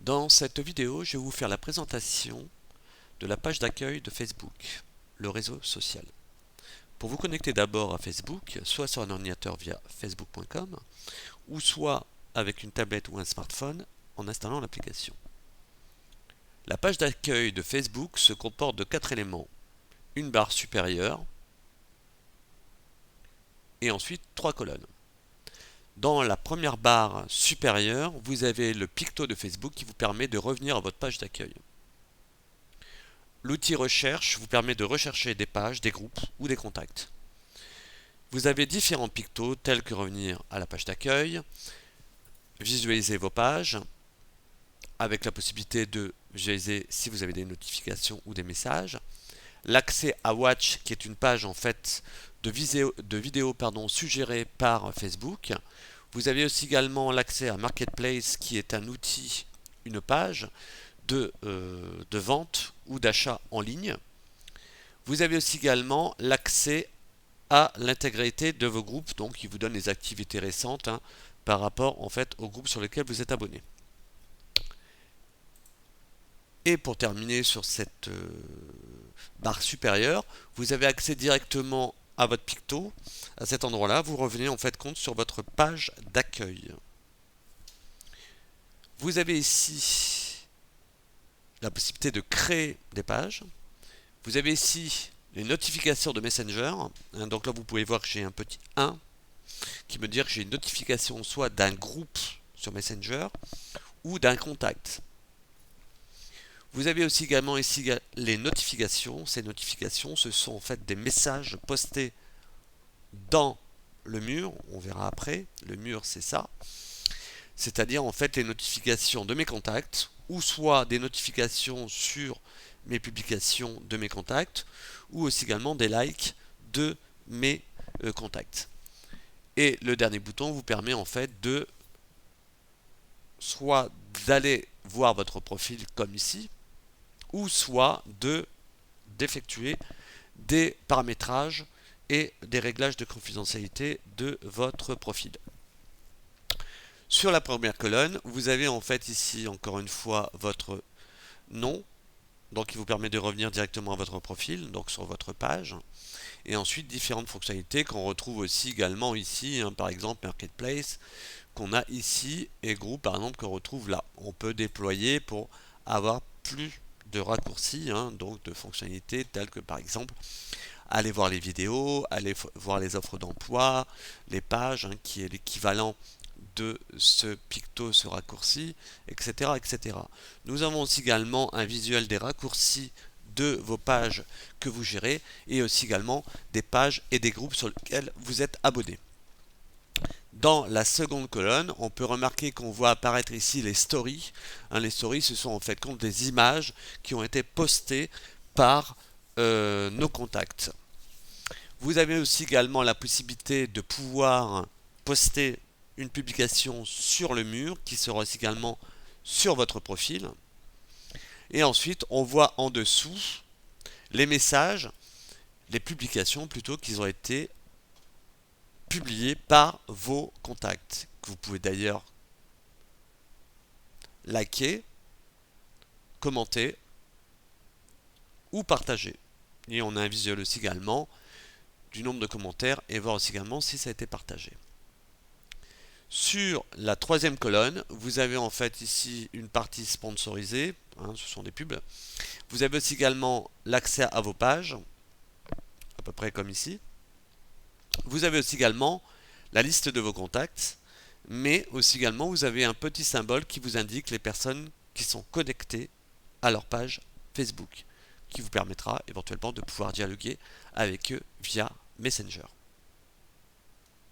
Dans cette vidéo, je vais vous faire la présentation de la page d'accueil de Facebook, le réseau social. Pour vous connecter d'abord à Facebook, soit sur un ordinateur via facebook.com, ou soit avec une tablette ou un smartphone en installant l'application. La page d'accueil de Facebook se comporte de 4 éléments. Une barre supérieure et ensuite 3 colonnes. Dans la première barre supérieure, vous avez le picto de Facebook qui vous permet de revenir à votre page d'accueil. L'outil recherche vous permet de rechercher des pages, des groupes ou des contacts. Vous avez différents pictos tels que revenir à la page d'accueil, visualiser vos pages avec la possibilité de visualiser si vous avez des notifications ou des messages, l'accès à Watch qui est une page en fait de vidéos suggérées par Facebook. Vous avez aussi également l'accès à Marketplace qui est un outil, une page de vente ou d'achat en ligne. Vous avez aussi également l'accès à l'intégralité de vos groupes, donc qui vous donne les activités récentes par rapport en fait aux groupes sur lesquels vous êtes abonné. Et pour terminer sur cette barre supérieure, vous avez accès directement à votre picto. À cet endroit-là, vous revenez en fait compte sur votre page d'accueil. Vous avez ici la possibilité de créer des pages. Vous avez ici les notifications de Messenger. Donc là, vous pouvez voir que j'ai un petit 1 qui me dit que j'ai une notification soit d'un groupe sur Messenger ou d'un contact. Vous avez aussi également ici les notifications. Ces notifications, ce sont en fait des messages postés dans le mur. On verra après. Le mur, c'est ça. C'est-à-dire en fait les notifications de mes contacts ou soit des notifications sur mes publications de mes contacts ou aussi également des likes de mes contacts. Et le dernier bouton vous permet en fait de soit d'aller voir votre profil comme ici ou soit d'effectuer des paramétrages et des réglages de confidentialité de votre profil. Sur la première colonne, vous avez en fait ici encore une fois votre nom, donc qui vous permet de revenir directement à votre profil, donc sur votre page, et ensuite différentes fonctionnalités qu'on retrouve aussi également ici, par exemple Marketplace, qu'on a ici, et groupe par exemple qu'on retrouve là. On peut déployer pour avoir plus de raccourcis, donc de fonctionnalités telles que par exemple aller voir les vidéos, aller voir les offres d'emploi, les pages, qui est l'équivalent de ce picto, ce raccourci, etc., etc. Nous avons aussi également un visuel des raccourcis de vos pages que vous gérez et aussi également des pages et des groupes sur lesquels vous êtes abonné. Dans la seconde colonne, on peut remarquer qu'on voit apparaître ici les stories. Les stories, ce sont en fait compte des images qui ont été postées par nos contacts. Vous avez aussi également la possibilité de pouvoir poster une publication sur le mur qui sera aussi également sur votre profil. Et ensuite, on voit en dessous les messages, les publications plutôt qui ont été publiées par vos contacts, que vous pouvez d'ailleurs liker, commenter ou partager. Et on a un visuel aussi également du nombre de commentaires et voir aussi également si ça a été partagé. Sur la troisième colonne, vous avez en fait ici une partie sponsorisée, ce sont des pubs. Vous avez aussi également l'accès à vos pages, à peu près comme ici. Vous avez aussi également la liste de vos contacts, mais aussi également vous avez un petit symbole qui vous indique les personnes qui sont connectées à leur page Facebook, qui vous permettra éventuellement de pouvoir dialoguer avec eux via Messenger.